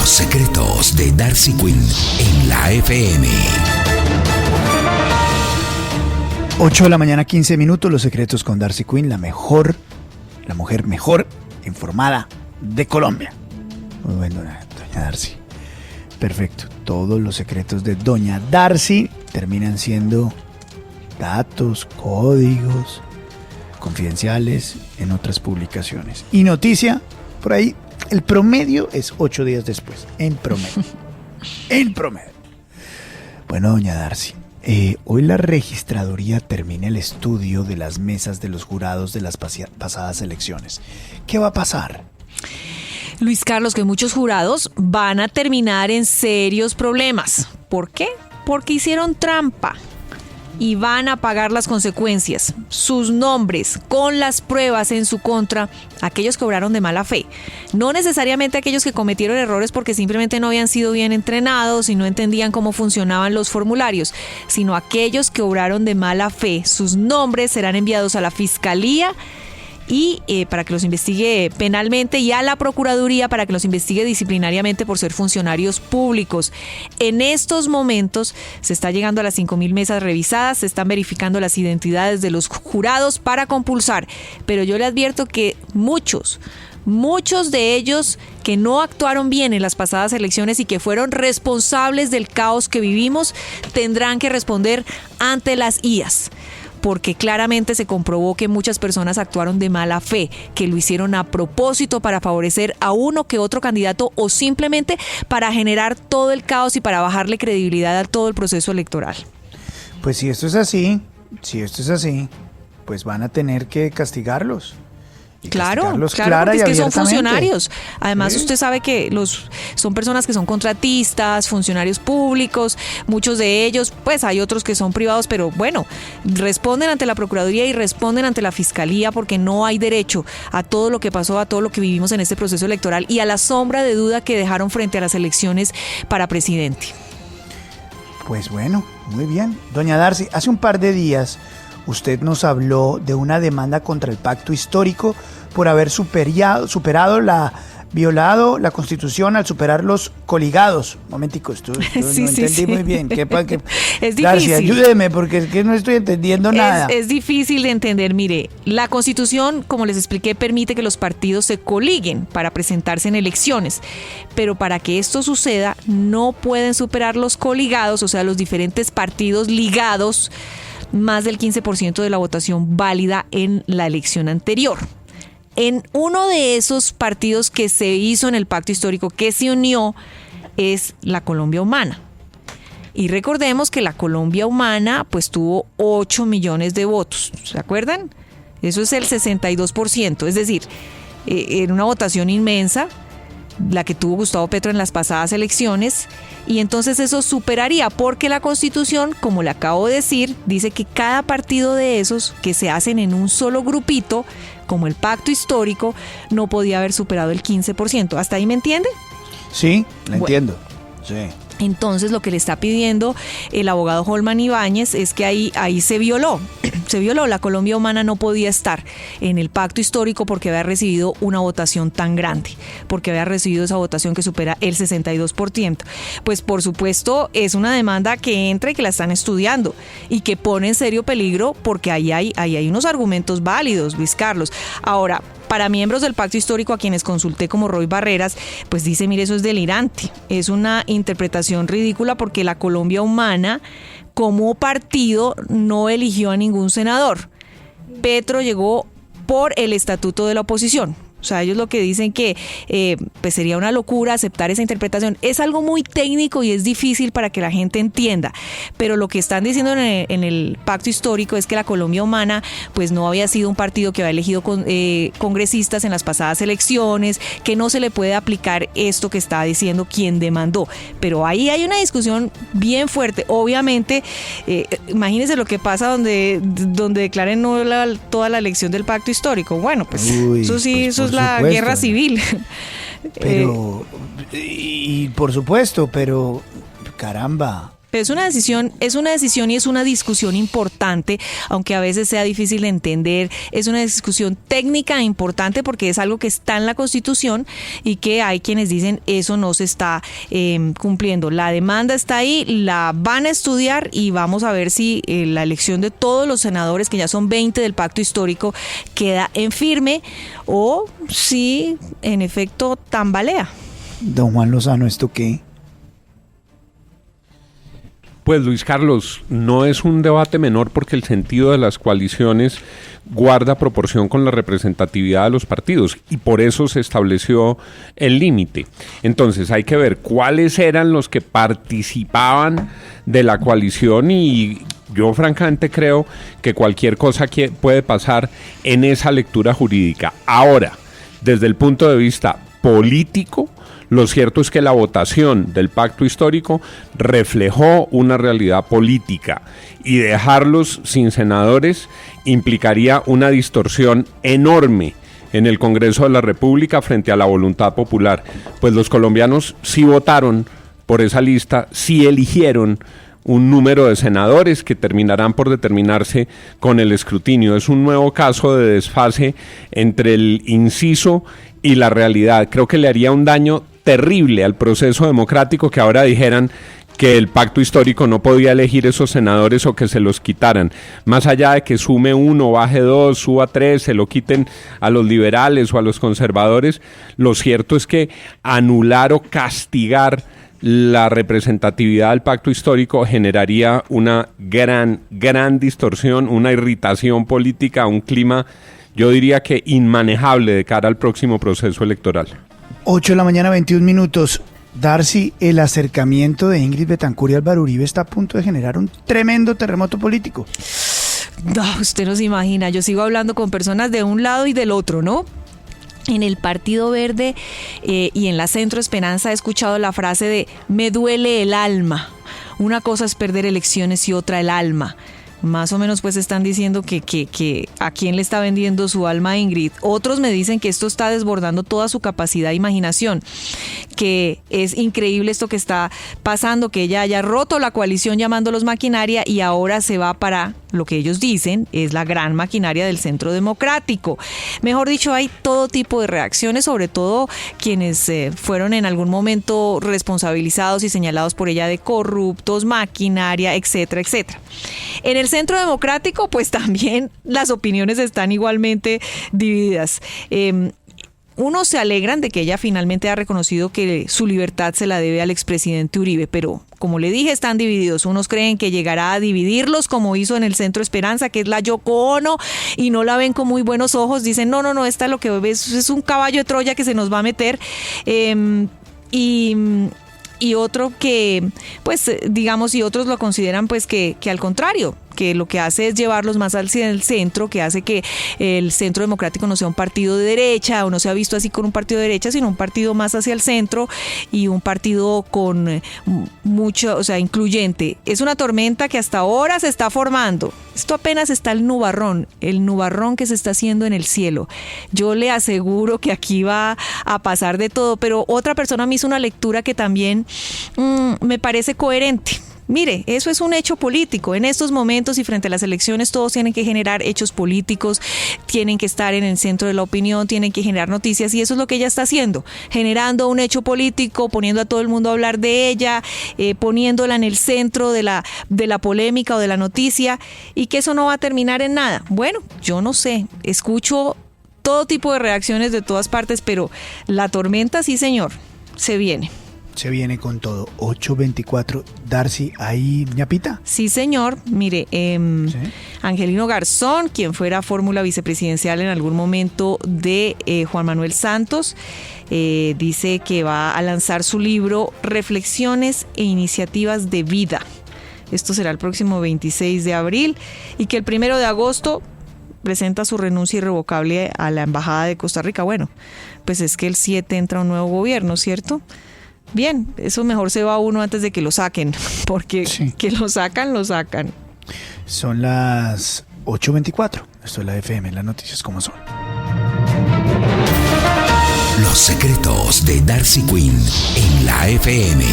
Los secretos de Darcy Quinn en la FM. 8 de la mañana, 15 minutos, Los secretos con Darcy Quinn, la mujer mejor informada de Colombia. Muy bueno, doña Darcy. Perfecto. Todos los secretos de doña Darcy terminan siendo datos, códigos confidenciales en otras publicaciones. Y noticia, por ahí, el promedio es 8 días después. En promedio. En promedio. Bueno, doña Darcy, hoy la registraduría termina el estudio de las mesas de los jurados de las pasadas elecciones. ¿Qué va a pasar? Luis Carlos, que muchos jurados van a terminar en serios problemas. ¿Por qué? Porque hicieron trampa y van a pagar las consecuencias. Sus nombres con las pruebas en su contra, aquellos que obraron de mala fe. No necesariamente aquellos que cometieron errores porque simplemente no habían sido bien entrenados y no entendían cómo funcionaban los formularios, sino aquellos que obraron de mala fe. Sus nombres serán enviados a la Fiscalía y para que los investigue penalmente, y a la Procuraduría para que los investigue disciplinariamente por ser funcionarios públicos. En estos momentos se está llegando a las 5.000 mesas revisadas, se están verificando las identidades de los jurados para compulsar, pero yo le advierto que muchos de ellos que no actuaron bien en las pasadas elecciones y que fueron responsables del caos que vivimos tendrán que responder ante las IAS. Porque claramente se comprobó que muchas personas actuaron de mala fe, que lo hicieron a propósito para favorecer a uno que otro candidato o simplemente para generar todo el caos y para bajarle credibilidad a todo el proceso electoral. Pues si esto es así, pues van a tener que castigarlos. Claro, porque es que son funcionarios. Además, usted sabe que son personas que son contratistas, funcionarios públicos, muchos de ellos, pues hay otros que son privados, pero bueno, responden ante la Procuraduría y responden ante la Fiscalía porque no hay derecho a todo lo que pasó, a todo lo que vivimos en este proceso electoral y a la sombra de duda que dejaron frente a las elecciones para presidente. Pues bueno, muy bien. Doña Darcy, hace un par de días usted nos habló de una demanda contra el pacto histórico por haber violado la Constitución al superar los coligados. Momentico, esto no entendí muy bien. Es difícil. Darcy, ayúdeme porque es que no estoy entendiendo nada. Es difícil de entender. Mire, la Constitución, como les expliqué, permite que los partidos se coliguen para presentarse en elecciones, pero para que esto suceda no pueden superar los coligados, o sea, los diferentes partidos ligados, más del 15% de la votación válida en la elección anterior. En uno de esos partidos que se hizo en el pacto histórico, que se unió, es la Colombia Humana. Y recordemos que la Colombia Humana pues tuvo 8 millones de votos, ¿se acuerdan? Eso es el 62%, es decir, en una votación inmensa, la que tuvo Gustavo Petro en las pasadas elecciones, y entonces eso superaría, porque la Constitución, como le acabo de decir, dice que cada partido de esos que se hacen en un solo grupito, como el pacto histórico, no podía haber superado el 15%. ¿Hasta ahí me entiende? Sí, la entiendo. Sí. Entonces lo que le está pidiendo el abogado Holman Ibáñez es que ahí se violó. La Colombia Humana no podía estar en el pacto histórico porque había recibido una votación tan grande, porque había recibido esa votación que supera el 62%. Pues por supuesto es una demanda que entra y que la están estudiando y que pone en serio peligro porque ahí hay unos argumentos válidos, Luis Carlos. Ahora, para miembros del pacto histórico a quienes consulté como Roy Barreras, pues dice, mire, eso es delirante, es una interpretación ridícula porque la Colombia Humana como partido no eligió a ningún senador. Petro llegó por el estatuto de la oposición. O sea, ellos lo que dicen que pues sería una locura aceptar esa interpretación. Es algo muy técnico y es difícil para que la gente entienda. Pero lo que están diciendo en el pacto histórico es que la Colombia Humana pues no había sido un partido que había elegido congresistas en las pasadas elecciones, que no se le puede aplicar esto que está diciendo quien demandó. Pero ahí hay una discusión bien fuerte. Obviamente, imagínense lo que pasa donde declaren nula toda la elección del pacto histórico. Bueno, pues eso sí, pues, eso es la guerra civil. Pero, y por supuesto, pero caramba, Pero es una decisión y es una discusión importante, aunque a veces sea difícil de entender. Es una discusión técnica importante porque es algo que está en la Constitución y que hay quienes dicen eso no se está cumpliendo. La demanda está ahí, la van a estudiar y vamos a ver si la elección de todos los senadores, que ya son 20 del pacto histórico, queda en firme o si en efecto tambalea. Don Juan Lozano, ¿esto qué? Pues Luis Carlos, no es un debate menor porque el sentido de las coaliciones guarda proporción con la representatividad de los partidos y por eso se estableció el límite. Entonces hay que ver cuáles eran los que participaban de la coalición y yo francamente creo que cualquier cosa que puede pasar en esa lectura jurídica. Ahora, desde el punto de vista político, lo cierto es que la votación del pacto histórico reflejó una realidad política y dejarlos sin senadores implicaría una distorsión enorme en el Congreso de la República frente a la voluntad popular. Pues los colombianos sí votaron por esa lista, sí eligieron un número de senadores que terminarán por determinarse con el escrutinio. Es un nuevo caso de desfase entre el inciso y la realidad. Creo que le haría un daño terrible al proceso democrático que ahora dijeran que el pacto histórico no podía elegir esos senadores o que se los quitaran. Más allá de que sume 1, baje 2, suba 3, se lo quiten a los liberales o a los conservadores, lo cierto es que anular o castigar la representatividad del pacto histórico generaría una gran distorsión, una irritación política, un clima, yo diría que inmanejable de cara al próximo proceso electoral. 8 de la mañana, 21 minutos. Darcy, el acercamiento de Ingrid Betancourt y Álvaro Uribe está a punto de generar un tremendo terremoto político. No, usted no se imagina, yo sigo hablando con personas de un lado y del otro, ¿no? En el Partido Verde y en la Centro Esperanza he escuchado la frase de me duele el alma. Una cosa es perder elecciones y otra el alma. Más o menos pues están diciendo que a quién le está vendiendo su alma a Ingrid. Otros me dicen que esto está desbordando toda su capacidad de imaginación, que es increíble esto que está pasando, que ella haya roto la coalición llamándolos maquinaria y ahora se va para lo que ellos dicen es la gran maquinaria del Centro Democrático. Mejor dicho, hay todo tipo de reacciones, sobre todo quienes fueron en algún momento responsabilizados y señalados por ella de corruptos, maquinaria, etcétera, etcétera. En el Centro Democrático, pues también las opiniones están igualmente divididas. Unos se alegran de que ella finalmente ha reconocido que su libertad se la debe al expresidente Uribe, pero como le dije, están divididos. Unos creen que llegará a dividirlos como hizo en el Centro Esperanza, que es la Yoko Ono, y no la ven con muy buenos ojos. Dicen, no, esta lo que es un caballo de Troya que se nos va a meter. Y otro que, pues, digamos, y otros lo consideran, pues, que al contrario, que lo que hace es llevarlos más hacia el centro, que hace que el Centro Democrático no sea un partido de derecha, o no se ha visto así con un partido de derecha, sino un partido más hacia el centro y un partido con mucho, o sea, incluyente. Es una tormenta que hasta ahora se está formando. Esto apenas está el nubarrón que se está haciendo en el cielo. Yo le aseguro que aquí va a pasar de todo, pero otra persona me hizo una lectura que también me parece coherente. Mire, eso es un hecho político. En estos momentos y frente a las elecciones todos tienen que generar hechos políticos, tienen que estar en el centro de la opinión, tienen que generar noticias y eso es lo que ella está haciendo, generando un hecho político, poniendo a todo el mundo a hablar de ella, poniéndola en el centro de la polémica o de la noticia y que eso no va a terminar en nada. Bueno, yo no sé, escucho todo tipo de reacciones de todas partes, pero la tormenta sí, señor, se viene. Se viene con todo. 8:24. Darcy, ¿ahí ñapita? Sí, señor. Mire, ¿Sí? Angelino Garzón, quien fuera fórmula vicepresidencial en algún momento de Juan Manuel Santos, dice que va a lanzar su libro Reflexiones e Iniciativas de Vida. Esto será el próximo 26 de abril y que el 1 de agosto presenta su renuncia irrevocable a la Embajada de Costa Rica. Bueno, pues es que el 7 entra un nuevo gobierno, ¿cierto? Bien, eso mejor se va uno antes de que lo saquen, porque sí, que lo sacan. Son las 8:24. Esto es la FM, las noticias como son. Los secretos de Darcy Quinn en la FM.